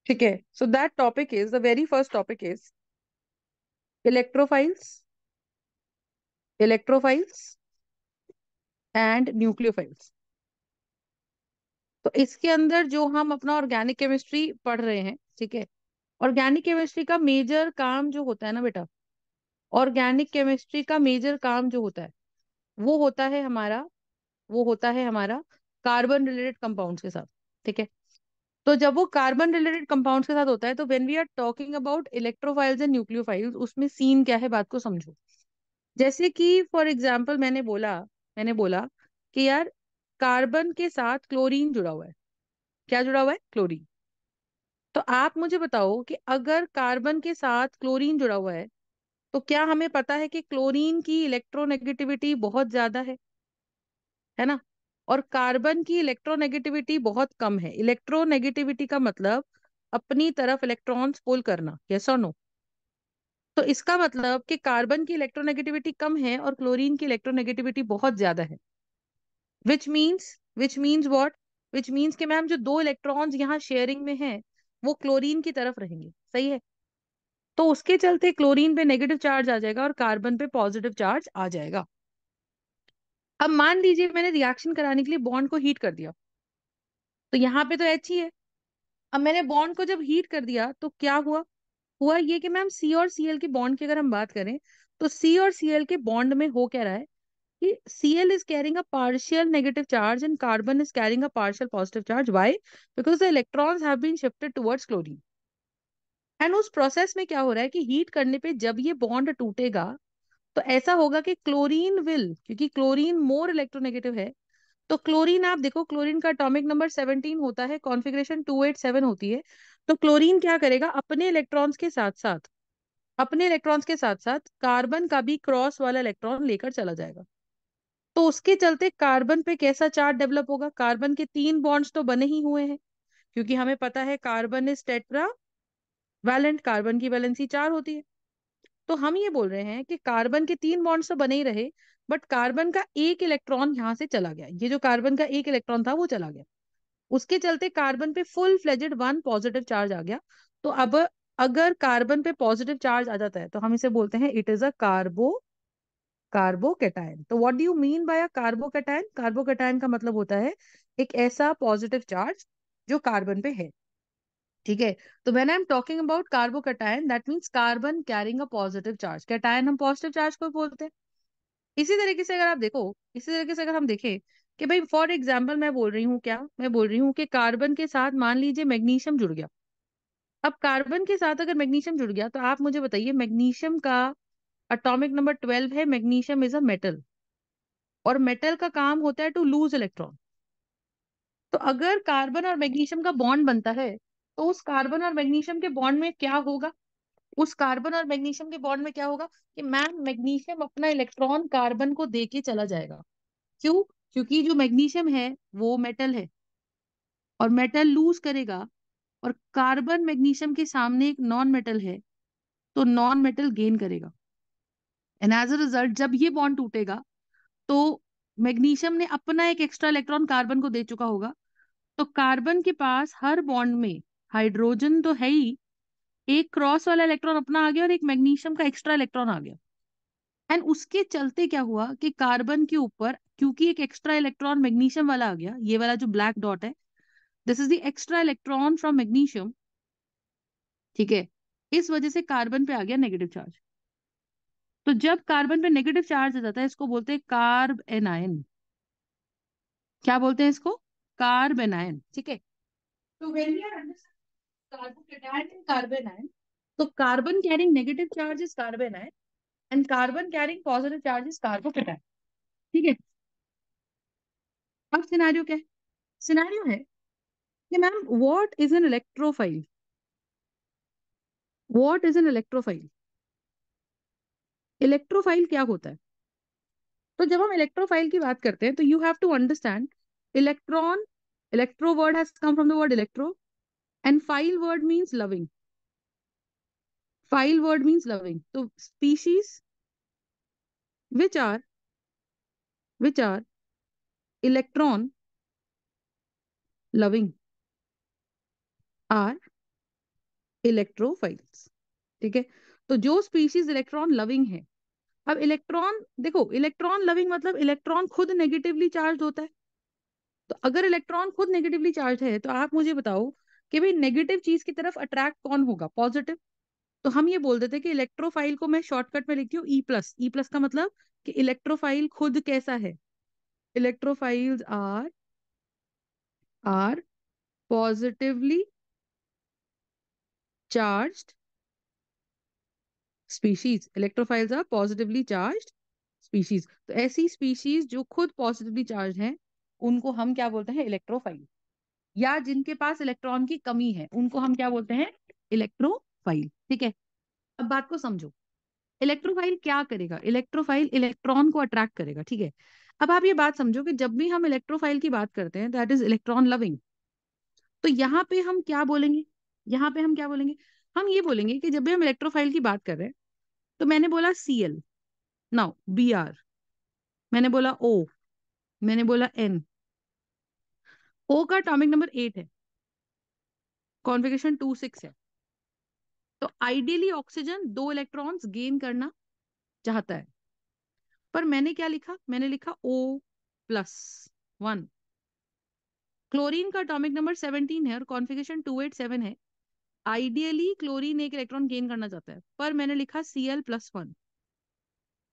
ठीक है, so that topic is, the very first topic is electrophiles, electrophiles and nucleophiles. तो इसके अंदर जो हम अपना ऑर्गेनिक केमिस्ट्री पढ़ रहे हैं, ठीक है, ऑर्गेनिक केमिस्ट्री का मेजर काम जो होता है ना बेटा, ऑर्गेनिक केमिस्ट्री का मेजर काम जो होता है वो होता है हमारा, वो होता है हमारा कार्बन रिलेटेड कंपाउंड्स के साथ। ठीक है, तो जब वो कार्बन रिलेटेड कंपाउंड्स के साथ होता है तो when we are talking about electrophiles and nucleophiles, उसमें सीन क्या है बात को समझो। जैसे कि फॉर एग्जाम्पल मैंने बोला कि यार कार्बन के साथ क्लोरीन जुड़ा हुआ है। क्या जुड़ा हुआ है? क्लोरीन। तो आप मुझे बताओ कि अगर कार्बन के साथ क्लोरीन जुड़ा हुआ है तो क्या हमें पता है कि क्लोरीन की इलेक्ट्रोनेगेटिविटी बहुत ज्यादा है ना? और कार्बन की इलेक्ट्रोनेगेटिविटी बहुत कम है। इलेक्ट्रोनेगेटिविटी का मतलब अपनी तरफ इलेक्ट्रॉन्स पुल करना, यस और नो? तो इसका मतलब कि कार्बन की इलेक्ट्रोनेगेटिविटी कम है और क्लोरीन की इलेक्ट्रोनेगेटिविटी बहुत ज्यादा है। Which means what? Which means कि मैम जो दो इलेक्ट्रॉन्स यहाँ शेयरिंग में हैं वो क्लोरीन की तरफ रहेंगे, सही है? तो उसके चलते क्लोरीन पे नेगेटिव चार्ज आ जाएगा और कार्बन पे पॉजिटिव चार्ज आ जाएगा। अब मान लीजिए मैंने रिएक्शन कराने के लिए बॉन्ड को हीट कर दिया, तो यहाँ पे तो एच ही है। अब मैंने बॉन्ड को जब हीट कर दिया तो क्या हुआ? हुआ ये कि मैम सी और सीएल के बॉन्ड की अगर हम बात करें तो सी और सीएल के बॉन्ड में हो क्या रहा है कि Cl is carrying a partial negative charge and carbon is carrying a partial positive charge. Why? Because the electrons have been shifted towards chlorine. And उस प्रोसेस में क्या हो रहा है कि हीट करने पे जब ये बॉन्ड टूटेगा तो ऐसा होगा कि क्लोरीन विल, क्योंकि क्लोरीन मोर इलेक्ट्रोनेगेटिव है, तो क्लोरीन आप देखो क्लोरीन का एटॉमिक नंबर 17 होता है, कॉन्फ़िगरेशन 287 होती है। तो क्लोरीन क्या करेगा? अपने इलेक्ट्रॉन्स के साथ साथ कार्बन का भी क्रॉस वाला इलेक्ट्रॉन लेकर चला जाएगा। तो उसके चलते कार्बन पे कैसा चार्ज डेवलप होगा? कार्बन के तीन बॉन्ड्स तो बने ही हुए हैं, क्योंकि हमें पता है carbon is tetravalent, carbon की वैलेंसी 4 होती है। तो हम ये बोल रहे हैं कि कार्बन के तीन बॉन्ड्स तो बने ही रहे, बट कार्बन का एक इलेक्ट्रॉन यहां से चला गया। ये जो कार्बन का एक इलेक्ट्रॉन था वो चला गया, उसके चलते कार्बन पे full fledged one positive charge आ गया। तो अब अगर कार्बन पे पॉजिटिव चार्ज आ जाता है तो हम इसे बोलते हैं इट इज अ कार्बोकेटायन। तो what do you mean by a carbocation? Carbocation का मतलब होता है एक ऐसा पॉजिटिव चार्ज जो कार्बन पे है। ठीक है, तो when I am talking about carbocation that means carbon carrying a positive charge. Cation हम पॉजिटिव चार्ज को बोलते हैं। इसी तरीके से अगर आप देखो, इसी तरीके से अगर हम देखें कि भाई फॉर एग्जाम्पल मैं बोल रही हूँ, क्या मैं बोल रही हूँ कि कार्बन के साथ मान लीजिए मैग्नीशियम जुड़ गया। अब कार्बन के साथ अगर मैग्नीशियम जुड़ गया तो आप मुझे बताइए, मैग्नीशियम का एटॉमिक नंबर 12 है। मैग्नीशियम इज अ मेटल और मेटल का काम होता है टू लूज इलेक्ट्रॉन। तो अगर कार्बन और मैग्नीशियम का बॉन्ड बनता है तो उस कार्बन और मैग्नीशियम के बॉन्ड में क्या होगा? उस कार्बन और मैग्नीशियम के बॉन्ड में क्या होगा कि मैम मैग्नीशियम अपना इलेक्ट्रॉन कार्बन को दे के चला जाएगा। क्यों? क्योंकि जो मैग्नीशियम है वो मेटल है और मेटल लूज करेगा, और कार्बन मैग्नीशियम के सामने एक नॉन मेटल है तो नॉन मेटल गेन करेगा। एंड एज अ रिजल्ट जब ये बॉन्ड टूटेगा तो मैग्नीशियम ने अपना एक एक्स्ट्रा इलेक्ट्रॉन कार्बन को दे चुका होगा। तो कार्बन के पास हर बॉन्ड में हाइड्रोजन तो है ही, एक क्रॉस वाला इलेक्ट्रॉन अपना आ गया और एक मैग्नीशियम का एक्स्ट्रा इलेक्ट्रॉन आ गया। एंड उसके चलते क्या हुआ कि कार्बन के ऊपर क्योंकि एक एक्स्ट्रा इलेक्ट्रॉन मैग्नीशियम वाला आ गया, ये वाला जो ब्लैक डॉट है, this is the extra electron from magnesium. ठीक है, इस वजह से कार्बन पे आ गया नेगेटिव चार्ज। तो जब कार्बन पे नेगेटिव चार्ज आ जाता है इसको बोलते हैं कार्ब एनायन। क्या बोलते हैं इसको? Carbanion. ठीक है, तो when we are understanding carbocation and carbon ion, तो carbon carrying negative charge is carbon ion and carbon carrying positive charge is carbocation. ठीक है, अब सिनारियो क्या है? सिनारियो है कि ma'am what is an electrophile? What is an electrophile? Electrophile क्या होता है? तो जब हम इलेक्ट्रोफाइल की बात करते हैं तो you have to understand electron, electro word has come from the word electro and phile word means loving. Phile word means loving. तो species which are which are electron loving are electrophiles. ठीक है, तो जो species electron loving है, अब electron देखो, electron loving मतलब electron खुद नेगेटिवली चार्ज होता है। तो अगर इलेक्ट्रॉन खुद नेगेटिवली चार्ज है तो आप मुझे बताओ कि भाई नेगेटिव चीज की तरफ अट्रैक्ट कौन होगा? पॉजिटिव। तो हम ये बोल देते हैं कि इलेक्ट्रोफाइल को मैं शॉर्टकट में लिखती हूँ ई प्लस। ई प्लस का मतलब कि इलेक्ट्रोफाइल खुद कैसा है? Electrophiles are positively charged species. Electrophiles are positively charged species. तो ऐसी स्पीशीज जो खुद पॉजिटिवली चार्ज हैं उनको हम क्या बोलते हैं? इलेक्ट्रोफाइल। या जिनके पास इलेक्ट्रॉन की कमी है उनको हम क्या बोलते हैं? इलेक्ट्रोफाइल। ठीक है, अब बात को समझो। इलेक्ट्रोफाइल क्या करेगा? इलेक्ट्रोफाइल इलेक्ट्रॉन को अट्रैक्ट करेगा। ठीक है, अब आप ये बात समझो कि जब भी हम इलेक्ट्रोफाइल की बात करते हैं दैट इज इलेक्ट्रॉन लविंग, तो यहाँ पे हम क्या बोलेंगे? यहाँ पे हम क्या बोलेंगे? हम ये बोलेंगे कि जब भी हम इलेक्ट्रोफाइल की बात कर रहे हैं, तो मैंने बोला Cl, नाउ Br, मैंने बोला O, मैंने बोला N। O का एटॉमिक नंबर 8 है, कॉन्फ़िगरेशन 2 6 है। तो आइडियली ऑक्सीजन 2 इलेक्ट्रॉन्स गेन करना चाहता है, पर मैंने क्या लिखा? मैंने लिखा O+1। क्लोरीन का एटॉमिक नंबर 17 है और कॉन्फ़िगरेशन 2 8 7 है। आइडियली क्लोरीन 1 इलेक्ट्रॉन गेन करना चाहता है, पर मैंने लिखा Cl+1।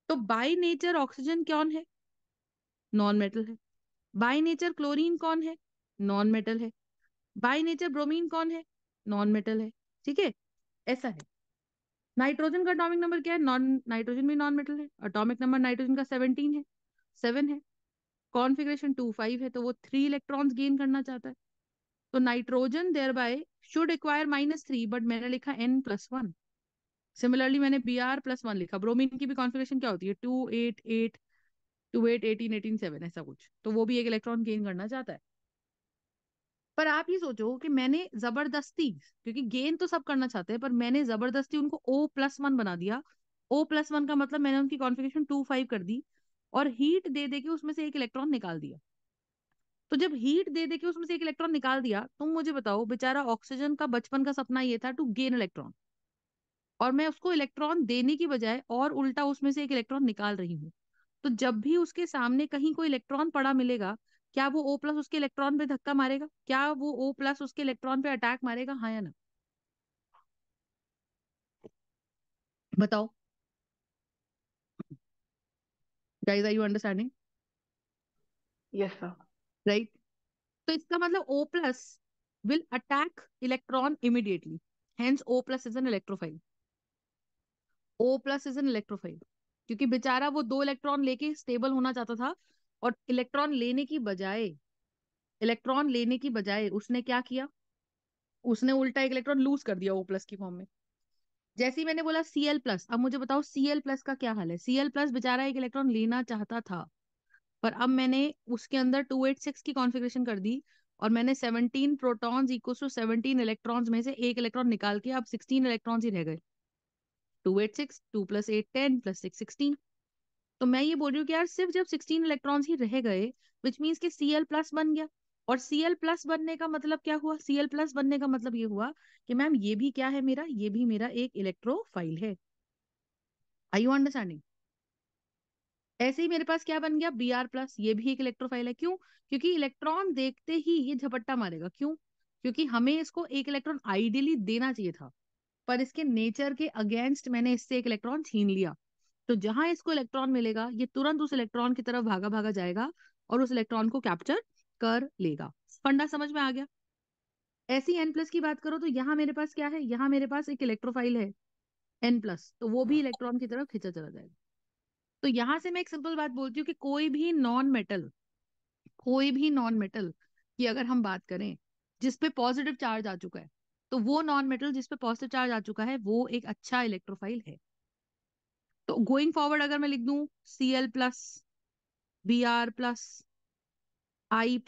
तो बाय नेचर ऑक्सीजन कौन है? नॉन मेटल है। बाय नेचर क्लोरीन कौन है? नॉन मेटल है। बाय नेचर ब्रोमीन कौन है? नॉन मेटल है। ठीक है, ऐसा है। नाइट्रोजन का एटॉमिक नंबर क्या है? नॉन, नाइट्रोजन भी नॉन मेटल है। एटॉमिक नंबर नाइट्रोजन का 17 है, 7 है। कॉन्फ़िगरेशन 2 5 है, तो वो 3 इलेक्ट्रॉन्स गेन करना चाहता है। तो nitrogen thereby should acquire -3, but मैंने लिखा N+1। सिमिलरली मैंने Br+1 लिखा। ब्रोमीन की भी कॉन्फ़िगरेशन क्या होती है? 2 8 8, 2 8 18 18 7, ऐसा कुछ। तो वो भी 1 इलेक्ट्रॉन गेन करना चाहता है। पर आप ये सोचो कि मैंने जबरदस्ती, क्योंकि गेन तो सब करना चाहते हैं, पर मैंने जबरदस्ती उनको O+1 बना दिया। O+1 का मतलब मैंने उनकी कॉन्फ़िगरेशन 2 5 कर दी और हीट दे दे के उसमें से 1 इलेक्ट्रॉन निकाल दिया। तो जब हीट दे दे के उसमें से 1 इलेक्ट्रॉन निकाल दिया, तुम मुझे बताओ, बेचारा ऑक्सीजन का बचपन का सपना ये था टू गेन इलेक्ट्रॉन, और मैं उसको इलेक्ट्रॉन देने की बजाय और उल्टा उसमें से 1 इलेक्ट्रॉन निकाल रही हूँ। तो जब भी उसके सामने कहीं कोई इलेक्ट्रॉन पड़ा मिलेगा, क्या वो O+ उसके इलेक्ट्रॉन पे धक्का मारेगा? क्या वो O+ उसके इलेक्ट्रॉन पे अटैक मारेगा? हाँ या ना? बताओ guys, are you understanding? Yes sir. Right. तो इसका मतलब O+ will attack electron immediately, hence O+ is an electrophile. O+ is an electrophile, क्योंकि बेचारा वो 2 इलेक्ट्रॉन लेके स्टेबल होना चाहता था, और इलेक्ट्रॉन लेने की बजाय उसने क्या किया? उसने उल्टा 1 इलेक्ट्रॉन लूज कर दिया O+ की फॉर्म में। जैसे ही मैंने बोला Cl+, अब मुझे बताओ Cl+ का क्या हाल है? Cl+ बेचारा 1 इलेक्ट्रॉन लेना चाहता था, पर अब मैंने उसके अंदर 2 8 6 की कॉन्फ़िगरेशन कर दी, और मैंने 17 प्रोटॉन्स इक्वल टू 17 इलेक्ट्रॉन्स में से 1 इलेक्ट्रॉन निकाल के अब 16 इलेक्ट्रॉन्स ही रह गए। 2 8 6, 2 + 8 10 + 6 16। तो मैं ये बोल रही हूँ कि यार सिर्फ जब 16 इलेक्ट्रॉन्स ही रह गए, विच मीन्स कि Cl+ बन गया। और Cl+ बनने का मतलब क्या हुआ? Cl+ बनने का मतलब ये हुआ कि मैम ये भी क्या है मेरा? ये भी मेरा एक इलेक्ट्रोफाइल है। आई यू अंडरस्टैंडिंग? ऐसे ही मेरे पास क्या बन गया? Br+, ये भी एक इलेक्ट्रोफाइल है। क्यों? क्योंकि इलेक्ट्रॉन देखते ही ये झपट्टा मारेगा। क्यों? क्योंकि हमें इसको 1 इलेक्ट्रॉन आइडियली देना चाहिए था, पर इसके नेचर के अगेंस्ट मैंने इससे 1 इलेक्ट्रॉन छीन लिया। तो जहां इसको इलेक्ट्रॉन मिलेगा, ये तुरंत उस इलेक्ट्रॉन की तरफ भागा भागा जाएगा और उस इलेक्ट्रॉन को कैप्चर कर लेगा। फंडा समझ में आ गया? ऐसी N+ की बात करो तो यहाँ मेरे पास क्या है? यहाँ मेरे पास एक इलेक्ट्रोफाइल है N+, तो वो भी इलेक्ट्रॉन की तरफ खींचा चला जाएगा। तो यहां से मैं एक सिंपल बात बोलती हूँ कि कोई भी नॉन मेटल की अगर हम बात करें जिसपे पॉजिटिव चार्ज आ चुका है, तो वो नॉन मेटल जिसपे पॉजिटिव चार्ज आ चुका है वो एक अच्छा इलेक्ट्रोफाइल है। तो गोइंग फॉरवर्ड अगर मैं लिख दूं Cl+, Br+, I+,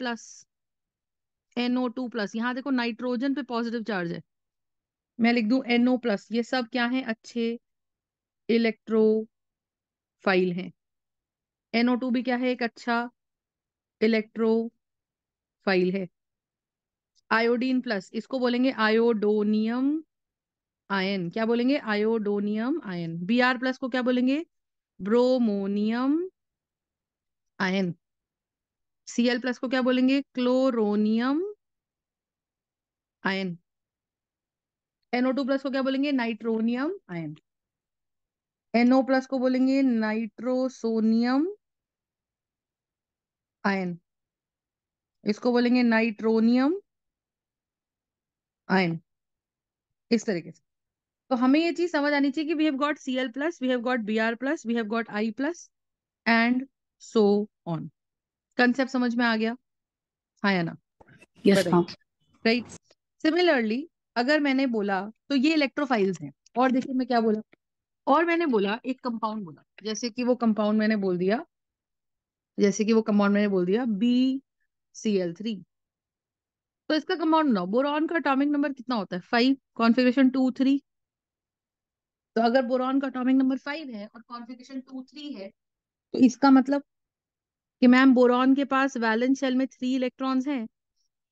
NO2+, यहाँ देखो नाइट्रोजन पे पॉजिटिव चार्ज है, मैं लिख दूं NO+, ये सब क्या है? अच्छे इलेक्ट्रोफाइल हैं। NO2 भी क्या है? एक अच्छा इलेक्ट्रोफाइल है। आयोडीन प्लस, इसको बोलेंगे आयोडोनियम आयन, क्या बोलेंगे? आयोडोनियम आयन। Br प्लस को क्या बोलेंगे? Bromonium ion. Cl प्लस को क्या बोलेंगे? Chloronium ion. NO2 प्लस को क्या बोलेंगे? Nitronium ion. NO प्लस को बोलेंगे नाइट्रोसोनियम आयन। इसको बोलेंगे नाइट्रोनियम आयन। इस तरीके से। तो हमें ये चीज समझ आनी चाहिए कि we have got Cl plus, we have got Br plus, we have got I plus and so on. Concept समझ में आ गया? हाँ या ना? Yes, बताइए। ma'am. राइट। सिमिलरली अगर मैंने बोला, तो ये इलेक्ट्रोफाइल्स हैं। और देखिए मैं क्या बोला, और मैंने बोला एक कंपाउंड बोला, जैसे कि वो कंपाउंड मैंने बोल दिया, BCl3। तो इसका कंपाउंड ना, बोरॉन का एटॉमिक नंबर कितना होता है? 5, कॉन्फ़िगरेशन 2 3। तो अगर बोरॉन का एटॉमिक नंबर 5 है और कॉन्फ़िगरेशन 2 3 है, तो इसका मतलब कि मैम बोरॉन के पास वैलेंस शेल में 3 इलेक्ट्रॉन्स हैं,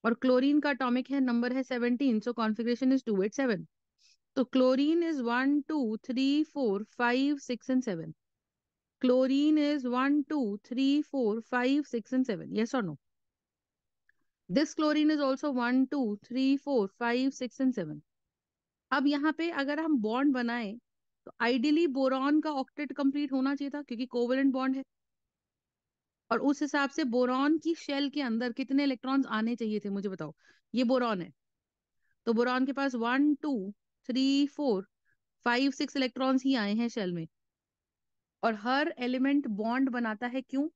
और क्लोरीन का एटॉमिक है नंबर है 17, सो कॉन्फ़िगरेशन इज 2 8 7। तो chlorine is 1 2 3 4 5 6 and 7। Chlorine is 1 2 3 4 5 6 and 7, yes or no? This chlorine is also 1 2 3 4 5 6 and 7। अब यहाँ पे अगर हम बॉन्ड बनाए, तो आइडियली बोरॉन का ऑक्टेट कंप्लीट होना चाहिए था, क्योंकि कोवेलेंट बॉन्ड है। और उस हिसाब से बोरॉन की शेल के अंदर कितने इलेक्ट्रॉन्स आने चाहिए थे, मुझे बताओ। ये बोरॉन है, तो बोरॉन के पास 1 2 3 4 5 6 इलेक्ट्रॉन्स ही आए हैं शेल में। और हर एलिमेंट बॉन्ड बनाता है, क्यों?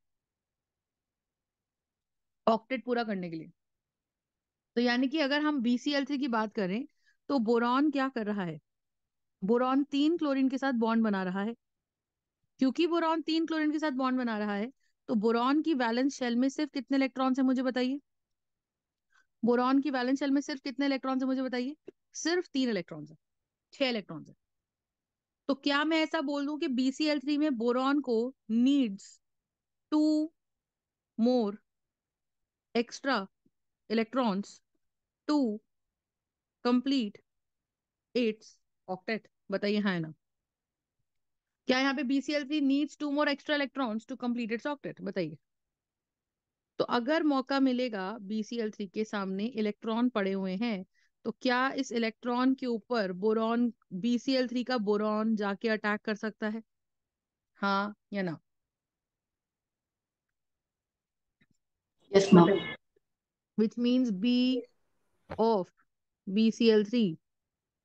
ऑक्टेट पूरा करने के लिए। तो यानी कि अगर हम BCl3 की बात करें, तो बोरॉन क्या कर रहा है? बोरॉन 3 क्लोरीन के साथ बॉन्ड बना रहा है। क्योंकि बोरॉन 3 क्लोरीन के साथ बॉन्ड बना रहा है, तो बोरॉन की वैलेंस शेल में सिर्फ कितने इलेक्ट्रॉन्स हैं, मुझे बताइए। बोरॉन की वैलेंस शेल में सिर्फ कितने इलेक्ट्रॉन्स हैं, मुझे बताइए। सिर्फ 3 इलेक्ट्रॉन्स है, 6 इलेक्ट्रॉन्स है। तो क्या मैं ऐसा बोल दूं कि BCl3 में बोरॉन को needs 2 more extra electrons to complete its octet? बताइए हाँ या ना? क्या यहाँ पे BCl3 needs 2 more extra electrons to complete its octet? बताइए। तो अगर मौका मिलेगा, BCl3 के सामने इलेक्ट्रॉन पड़े हुए हैं, तो क्या इस इलेक्ट्रॉन के ऊपर बोरॉन, BCl3 का बोरॉन जाके अटैक कर सकता है? हाँ या ना? Yes, ma'am. बताइए। Which means B of BCl3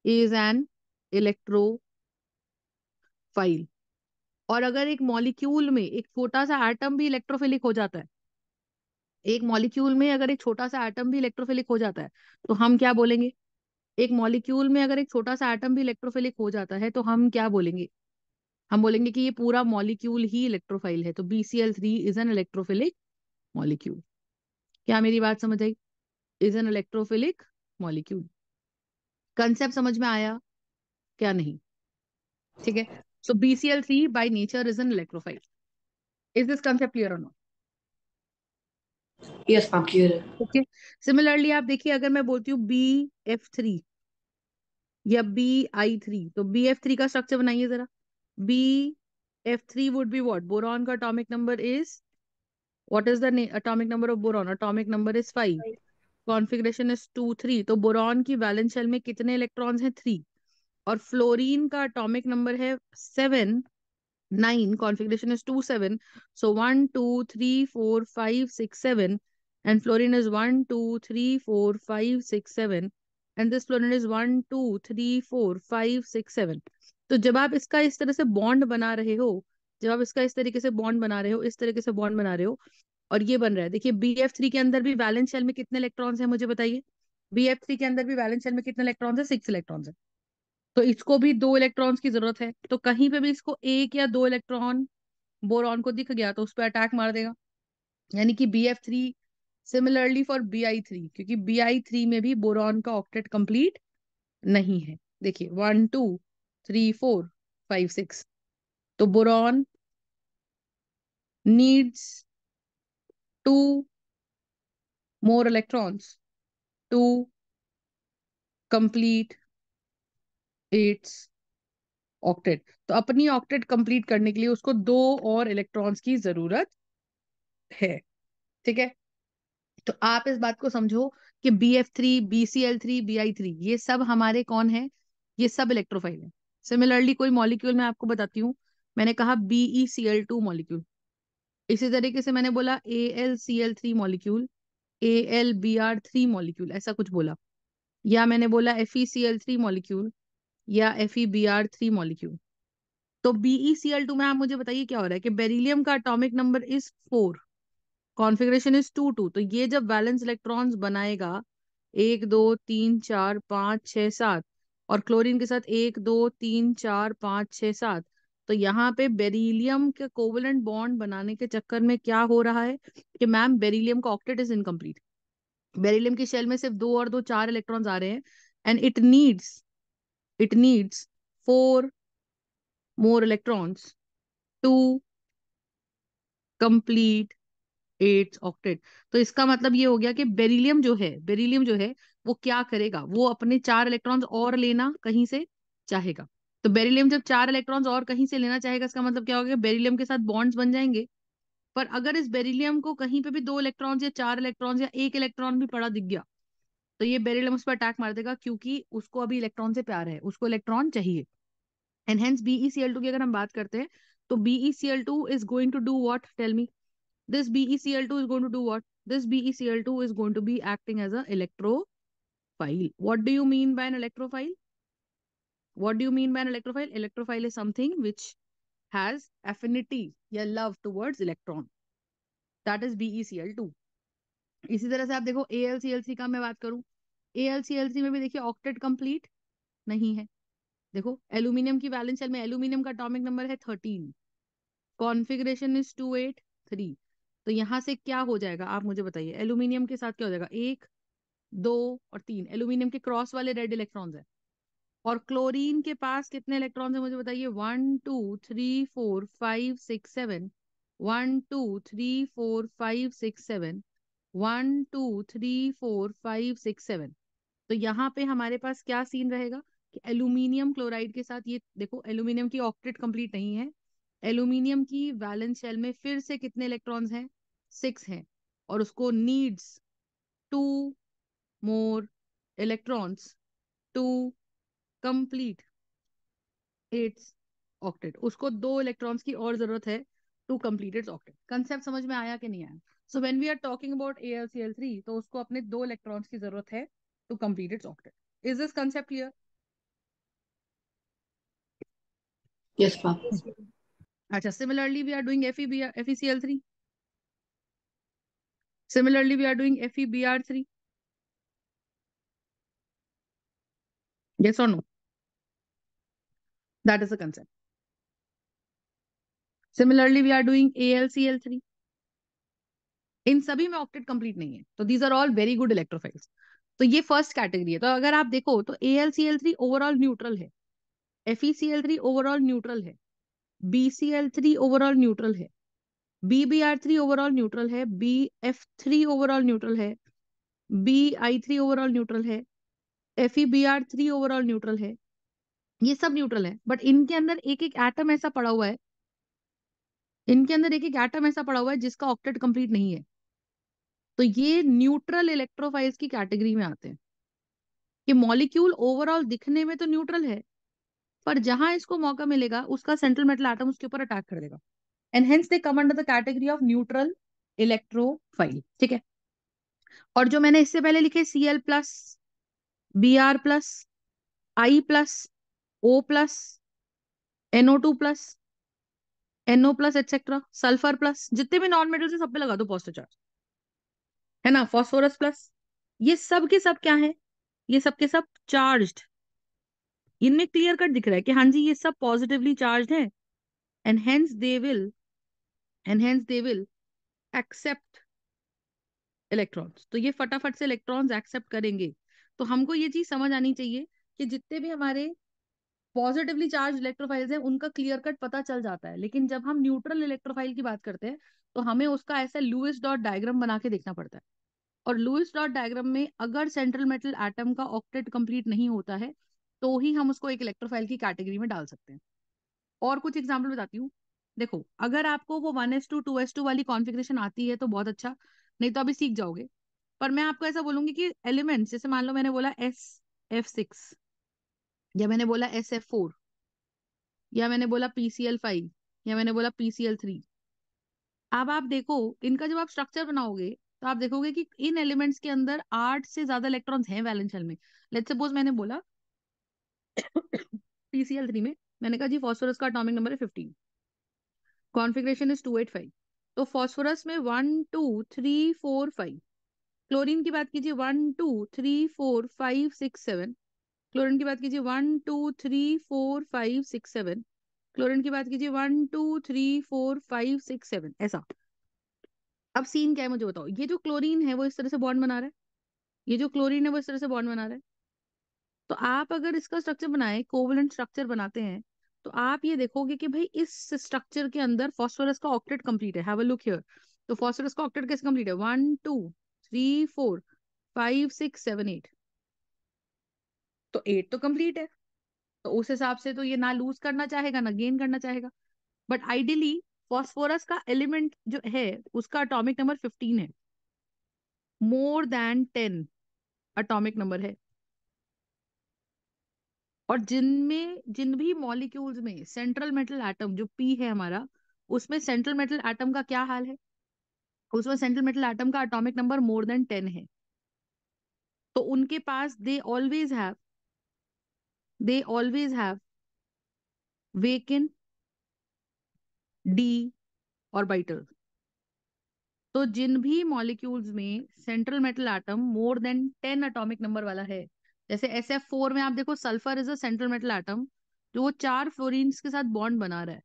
is an electrophile. और अगर एक मॉलिक्यूल में एक छोटा सा एटम भी इलेक्ट्रोफिलिक हो जाता है, एक मॉलिक्यूल में अगर एक छोटा सा एटम भी इलेक्ट्रोफिलिक हो जाता है, तो हम क्या बोलेंगे? एक मॉलिक्यूल में अगर एक छोटा सा एटम भी इलेक्ट्रोफिलिक हो जाता है, तो हम क्या बोलेंगे? हम बोलेंगे कि ये पूरा मॉलिक्यूल ही इलेक्ट्रोफाइल है। तो BCl3 is an electrophilic molecule. क्या मेरी बात समझ आई? Is an electrophilic molecule. Concept समझ में आया क्या? नहीं? ठीक है। So BCl3 by nature is an electrophile. Is this concept clear और not? Yes, ma'am. Clear. Okay. Similarly आप देखिए, अगर मैं बोलती हूँ BF3 या BI3, तो BF3 का स्ट्रक्चर बनाइए जरा। BF3 would be what? Boron का atomic number is, what is the atomic number of boron? Atomic number is 5, configuration is 2 3। तो बोरॉन की वैलेंस शेल में कितने इलेक्ट्रॉन्स हैं? 3। और फ्लोरीन का एटॉमिक नंबर है 7 9, configuration is 2 7, so 1 2 3 4 5 6 7, and fluorine is 1 2 3 4 5 6 7, and this fluorine is 1 2 3 4 5 6 7। तो जब आप इसका इस तरह से बॉन्ड बना रहे हो, जब आप इसका इस तरीके से बॉन्ड बना रहे हो, इस तरीके से बॉन्ड बना रहे हो, और ये बन रहा है, देखिए BF3 के अंदर भी वैलेंस शेल में कितने इलेक्ट्रॉन्स हैं, मुझे बताइए। BF3 के अंदर भी वैलेंस शेल में कितने इलेक्ट्रॉन्स है? 6 इलेक्ट्रॉन्स है। तो इसको भी 2 इलेक्ट्रॉन्स की जरूरत है। तो कहीं पे भी इसको 1 या 2 इलेक्ट्रॉन बोरॉन को दिख गया, तो उस पर अटैक मार देगा। यानी कि BF3 सिमिलरली फॉर BI3, क्योंकि BI3 में भी बोरॉन का ऑक्टेट कंप्लीट नहीं है। देखिए 1 2 3 4 5 6। तो boron needs 2 more electrons to complete its octet. तो अपनी ऑक्टेट कंप्लीट करने के लिए उसको 2 और इलेक्ट्रॉन्स की जरूरत है। ठीक है, तो आप इस बात को समझो कि BF3, BCl3, Bi3 ये सब हमारे कौन है, ये सब इलेक्ट्रोफाइल है। सिमिलरली कोई मॉलिक्यूल मैं आपको बताती हूँ, मैंने कहा BeCl2 मॉलिक्यूल, इसी तरीके से मैंने बोला AlCl3 मॉलिक्यूल, AlBr3 मॉलिक्यूल, ऐसा कुछ बोला, या मैंने बोला FeCl3 मॉलिक्यूल या FeBr3 मॉलिक्यूल। तो BeCl2 में आप मुझे बताइए क्या हो रहा है कि बेरिलियम का atomic number is 4, configuration is 2 2, तो ये जब वैलेंस इलेक्ट्रॉन्स बनाएगा 1 2 3 4 5 6 7, और क्लोरीन के साथ 1 2 3 4 5 6 7, तो यहाँ पे बेरिलियम के कोवलेंट बॉन्ड बनाने के चक्कर में क्या हो रहा है कि मैम बेरिलियम का ऑक्टेट इज इनकम्प्लीट। बेरिलियम की शेल में सिर्फ 2 और 2 4 इलेक्ट्रॉन्स आ रहे हैं, and it needs 4 more electrons to complete 8 octet. तो इसका मतलब ये हो गया कि बेरिलियम जो है वो क्या करेगा, वो अपने 4 इलेक्ट्रॉन्स और लेना कहीं से चाहेगा। तो बेरिलियम जब 4 इलेक्ट्रॉन्स और कहीं से लेना चाहेगा, इसका मतलब क्या होगा, बेरिलियम के साथ बॉन्ड्स बन जाएंगे। पर अगर इस बेरिलियम को कहीं पे भी 2 इलेक्ट्रॉन्स या 4 इलेक्ट्रॉन्स या 1 इलेक्ट्रॉन भी पड़ा दिख गया, तो ये बेरिलियम उस पर अटैक मार देगा, क्योंकि उसको अभी इलेक्ट्रॉन से प्यार है, उसको इलेक्ट्रॉन चाहिए। एंड हेंस BeCl2 की अगर हम बात करते हैं, तो BeCl2 is going to do what, tell me. This BeCl2 is going to do what? This BeCl2 is going to be acting as a electrophile. What do you mean by an electrophile? What do you mean by an electrophile? Electrophile is something which has affinity या love towards electron. That is BeCl2. इसी तरह से आप देखो AlCl3 का मैं बात करूं, AlCl3 में भी देखिए ऑक्टेट कंप्लीट नहीं है। देखो एल्यूमिनियम की वैलेंस शेल में एल्यूमिनियम का एटॉमिक नंबर है 13, कॉन्फ़िगरेशन इज 2 8 3। तो यहां से क्या हो जाएगा आप मुझे बताइए, एल्यूमिनियम के साथ क्या हो जाएगा, 1 2 और 3 एल्यूमिनियम के क्रॉस वाले रेड इलेक्ट्रॉन्स है। और क्लोरीन के पास कितने इलेक्ट्रॉन्स है मुझे बताइए, 1 2 3 4 5 6 7, 1 2 3 4 5 6 7, 1 2 3 4 5 6 7। तो यहाँ पे हमारे पास क्या सीन रहेगा कि एल्यूमिनियम क्लोराइड के साथ, ये देखो एल्यूमिनियम की ऑक्टेट कंप्लीट नहीं है, एल्यूमिनियम की वैलेंस शेल में फिर से कितने इलेक्ट्रॉन्स हैं, 6 हैं, और उसको needs 2 more electrons to complete its octet. उसको 2 इलेक्ट्रॉन्स की और जरूरत है to complete its octet. Concept समझ में आया कि नहीं आया? So when we are talking about AlCl3, तो उसको अपने 2 इलेक्ट्रॉन्स की जरूरत है to complete its octet. Is this concept clear? Yes, ma'am. अच्छा, similarly we are doing FeCl3, similarly we are doing FeBr3, yes or no? That is the concept. Similarly we are doing AlCl3, इन सभी में octet complete नहीं है, तो these are all very good electrophiles. तो ये first category है। तो अगर आप देखो तो AlCl3 ओवरऑल न्यूट्रल है, FeCl3 ओवरऑल न्यूट्रल है, BCl3 ओवरऑल न्यूट्रल है, BBr3 ओवरऑल न्यूट्रल है, BF3 ओवरऑल न्यूट्रल है, Bi3 ओवरऑल न्यूट्रल है, FeBr3 ओवरऑल न्यूट्रल है। ये सब न्यूट्रल है, बट इनके अंदर एक एक एटम ऐसा पड़ा हुआ है, इनके अंदर एक एक एटम ऐसा पड़ा हुआ है जिसका ऑक्टेट कंप्लीट नहीं है। तो ये न्यूट्रल इलेक्ट्रोफाइल्स की कैटेगरी में आते हैं कि मॉलिक्यूल ओवरऑल दिखने में तो न्यूट्रल है, पर जहां इसको मौका मिलेगा उसका सेंट्रल मेटल एटम उसके ऊपर अटैक कर देगा, and hence they come under the category of neutral electrophile. ठीक है, और जो मैंने इससे पहले लिखे Cl+, Br+, I+, O+, NO2+, NO+, etcetera, sulphur+, जितने भी नॉन मेटल से सब पे लगा दो पॉजिटिव चार्ज, है ना, फास्फोरस+, ये सब के सब क्या है, ये सब के सब चार्ज्ड। इनमें क्लियर कट दिख रहा है कि हाँ जी ये सब पॉजिटिवली चार्ज्ड है, and hence they will accept electrons. तो ये फटाफट से इलेक्ट्रॉन्स एक्सेप्ट करेंगे। तो हमको ये चीज समझ आनी चाहिए कि जितने भी हमारे पॉजिटिवली चार्ज इलेक्ट्रोफाइल्स हैं उनका क्लियर कट पता चल जाता है, लेकिन जब हम न्यूट्रल इलेक्ट्रोफाइल की बात करते हैं तो हमें उसका ऐसा लुईस डॉट डायग्राम बना के देखना पड़ता है। और लुईस डॉट डायग्राम में अगर सेंट्रल मेटल एटम का ऑक्टेट कंप्लीट नहीं होता है, तो ही हम उसको एक इलेक्ट्रोफाइल की कैटेगरी में डाल सकते हैं। और कुछ एग्जाम्पल बताती हूँ। देखो, अगर आपको वो 1s2 2s2 वाली कॉन्फ़िगरेशन आती है तो बहुत अच्छा, नहीं तो अभी सीख जाओगे। पर मैं आपको ऐसा बोलूंगी कि एलिमेंट्स, जैसे मान लो मैंने बोला SF6, या मैंने बोला SF4, या मैंने बोला PCl5, या मैंने बोला PCl3। अब आप देखो, इनका जब आप स्ट्रक्चर बनाओगे तो आप देखोगे कि इन एलिमेंट्स के अंदर 8 से ज्यादा इलेक्ट्रॉन्स हैं वैलेंस शेल में। लेट्स सपोज मैंने बोला PCl3 में, मैंने कहा जी फास्फोरस का एटॉमिक नंबर है 15, कॉन्फ़िगरेशन इज 285। तो फास्फोरस में 1 2 3 4 5। क्लोरीन की बात कीजिए, 1 2 3 4 5 6 7। क्लोरीन की बात कीजिए, 1 2 3 4 5 6 7। क्लोरीन की बात कीजिए, 1 2 3 4 5 6 7, ऐसा। अब सीन क्या है मुझे बताओ, ये जो क्लोरीन है वो इस तरह से बॉन्ड बना रहा है, ये जो क्लोरीन है वो इस तरह से बॉन्ड बना रहा है। तो आप अगर इसका स्ट्रक्चर बनाए, कोवलेंट स्ट्रक्चर बनाते हैं, तो आप ये देखोगे कि भाई इस स्ट्रक्चर के अंदर फास्फोरस का ऑक्टेट कंप्लीट है। Have a look here. तो फास्फोरस का ऑक्टेट कैसे कंप्लीट है? 1 2 3 4 5 6 7 8। तो 8 तो कंप्लीट है। तो उस हिसाब से तो ये ना लूज करना चाहेगा ना गेन करना चाहेगा। बट आइडियली फास्फोरस का एलिमेंट जो है उसका एटॉमिक नंबर 15 है, मोर देन 10 एटॉमिक नंबर है। और जिन भी मॉलिक्यूल्स में सेंट्रल मेटल एटम जो पी है हमारा, उसमें सेंट्रल मेटल एटम का क्या हाल है? उसमें सेंट्रल मेटल एटम का एटॉमिक नंबर मोर देन 10 है। तो उनके पास they always have vacant D orbital. तो जिन भी मॉलिक्यूल्स में central metal atom more than 10 atomic number वाला है, जैसे SF4 में आप देखो, sulphur is a central metal atom जो वो 4 फ्लोरीन्स के साथ बॉन्ड बना रहा है,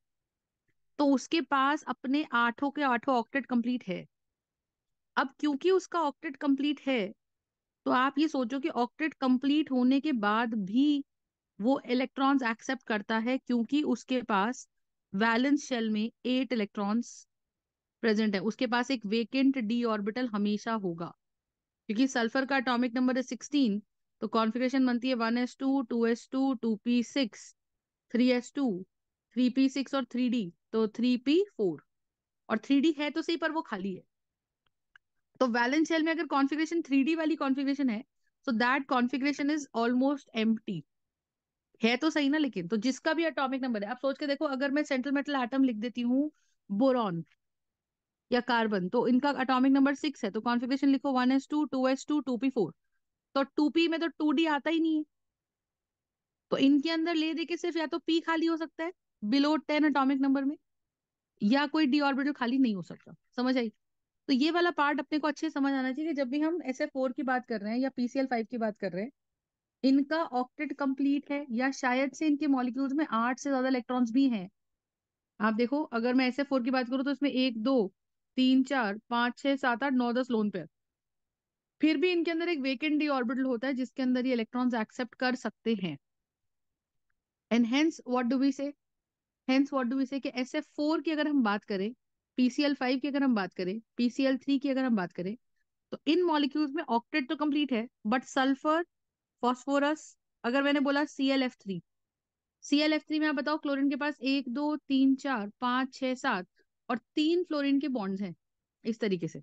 तो उसके पास अपने आठों के आठों ऑक्टेट कंप्लीट है। अब क्योंकि उसका ऑक्टेट कंप्लीट है, तो आप ये सोचो कि ऑक्टेट कंप्लीट होने के बाद भी वो इलेक्ट्रॉन्स एक्सेप्ट करता है, क्योंकि उसके पास वैलेंस शेल में 8 इलेक्ट्रॉन्स प्रेजेंट है। उसके पास एक वेकेंट डी ऑर्बिटल हमेशा होगा, क्योंकि सल्फर का एटॉमिक नंबर है 16। तो कॉन्फ़िगरेशन बनती है 1s2 2s2 2p6 3s2 3p6 और 3d, तो 3p4। और 3d है तो सही, पर वो खाली है। तो वैलेंस शेल में अगर कॉन्फ़िगरेशन 3d वाली कॉन्फ़िगरेशन है, so that configuration is almost empty. है तो सही ना? लेकिन तो जिसका भी एटॉमिक नंबर है, आप सोच के देखो, अगर मैं सेंट्रल मेटल एटम लिख देती हूँ बोरॉन या कार्बन, तो इनका एटॉमिक नंबर 6 है, तो कॉन्फ़िगरेशन लिखो 1s2 2s2 2p4। तो 2p में तो 2d आता ही नहीं है। तो इनके अंदर ले दे के सिर्फ या तो p खाली हो सकता है बिलो 10 एटॉमिक नंबर में, या कोई d ऑर्बिटल खाली नहीं हो सकता। समझ आई? तो ये वाला पार्ट अपने को अच्छे से समझ आना चाहिए कि जब भी हम SF4 की बात कर रहे हैं या PCl5 की बात कर रहे हैं, इनका ऑक्टेट कंप्लीट है, या शायद से इनके मॉलिक्यूल्स में 8 से ज्यादा इलेक्ट्रॉन्स भी हैं। आप देखो, अगर मैं SF4 की बात करूँ तो इसमें 1 2 3 4 5 6 7 8 9 10 लोन पेयर। फिर भी इनके अंदर एक वेकेंट डी ऑर्बिटल होता है जिसके अंदर ये इलेक्ट्रॉन्स एक्सेप्ट कर सकते हैं। And hence what do we say hence what do we say कि SF4 की अगर हम बात करें, PCl5 की अगर हम बात करें, PCl3 की अगर हम बात करें, तो इन मॉलिक्यूल्स में ऑक्टेट तो कंप्लीट है, बट सल्फर, फास्फोरस, अगर मैंने बोला ClF3 में आप बताओ, क्लोरीन के पास 1 2 3 4 5 6 7 और 3 फ्लोरीन के बॉन्ड्स हैं इस तरीके से।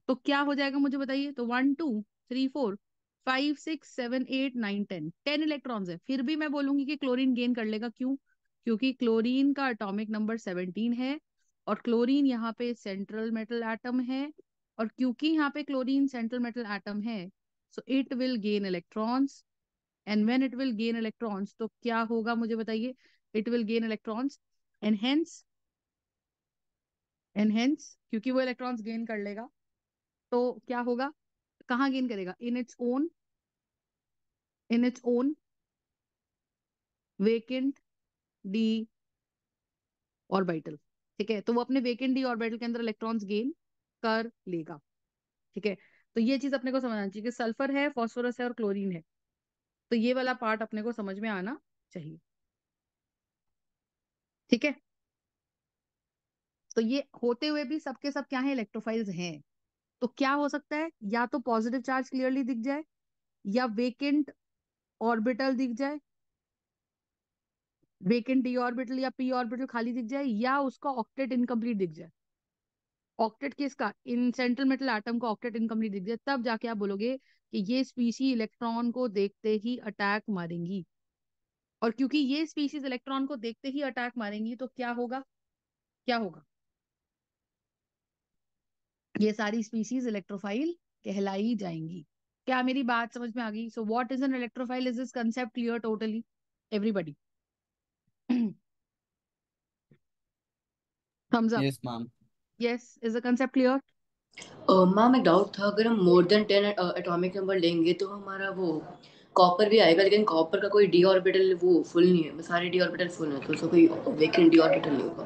तो क्या हो जाएगा मुझे बताइए? तो 1 2 3 4 5 6 7 8 9 10 इलेक्ट्रॉन्स है। फिर भी मैं बोलूंगी कि क्लोरीन गेन कर लेगा। क्यों? क्योंकि क्लोरीन का एटॉमिक नंबर 17 है, और क्लोरीन यहाँ पे सेंट्रल मेटल एटम है। और क्योंकि यहाँ पे क्लोरीन सेंट्रल मेटल एटम है, so it will gain electrons. And when it will gain electrons, तो क्या होगा मुझे बताइए? It will gain electrons, and hence क्योंकि वो इलेक्ट्रॉन्स गेन कर लेगा, तो क्या होगा? कहाँ गेन करेगा? In its own vacant D orbital. ठीक है, तो वो अपने वेकेंट डी ऑर्बिटल के अंदर इलेक्ट्रॉन्स गेन कर लेगा। ठीक है, तो ये चीज अपने को समझना चाहिए कि सल्फर है, फास्फोरस है और क्लोरीन है। तो ये वाला पार्ट अपने को समझ में आना चाहिए। ठीक है, तो ये होते हुए भी सबके सब क्या है? इलेक्ट्रोफाइल्स हैं। तो क्या हो सकता है? या तो पॉजिटिव चार्ज क्लियरली दिख जाए, या वेकेंट ऑर्बिटल दिख जाए, वेकेंट डी ऑर्बिटल या पी ऑर्बिटल खाली दिख जाए, या उसका ऑक्टेट इनकम्प्लीट दिख जाए। ऑक्टेट किसका? इन सेंट्रल मेटल एटम का ऑक्टेट इनकम्प्लीट दिख जाए, तब जाके आप बोलोगे कि ये स्पीशी इलेक्ट्रॉन को देखते ही अटैक मारेंगी। और क्योंकि ये स्पीशीज इलेक्ट्रॉन को देखते ही अटैक मारेंगी, तो क्या होगा? क्या होगा? ये सारी स्पीशीज इलेक्ट्रोफाइल कहलाई जाएंगी। क्या मेरी बात समझ में आ गई? So what is an electrophile? Is this concept clear totally everybody? Thumbs up. Yes ma'am. Yes, is the concept clear? Ma'am एक डाउट था, अगर हम मोर देन 10 एटॉमिक नंबर लेंगे तो हमारा वो कॉपर भी आएगा, लेकिन कॉपर का कोई डी ऑर्बिटल वो फुल नहीं है, सारे डी ऑर्बिटल फुल है, तो उसका कोई वेकेंट डी ऑर्बिटल नहीं होगा।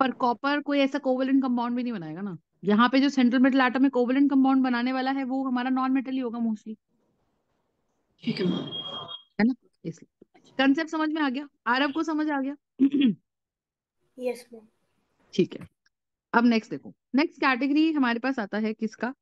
पर कॉपर कोई ऐसा कोवेलेंट कंपाउंड भी नहीं बनाएगा ना। यहाँ पे जो सेंट्रल मेटल एटम में कोवेलेंट कंपाउंड बनाने वाला है वो हमारा नॉन मेटल ही होगा मोस्टली, ठीक है मैम। है ना? इसलिए कंसेप्ट समझ में आ गया? आरव को समझ आ गया? Yes ma'am. ठीक है। अब नेक्स्ट देखो, नेक्स्ट कैटेगरी हमारे पास आता है किसका?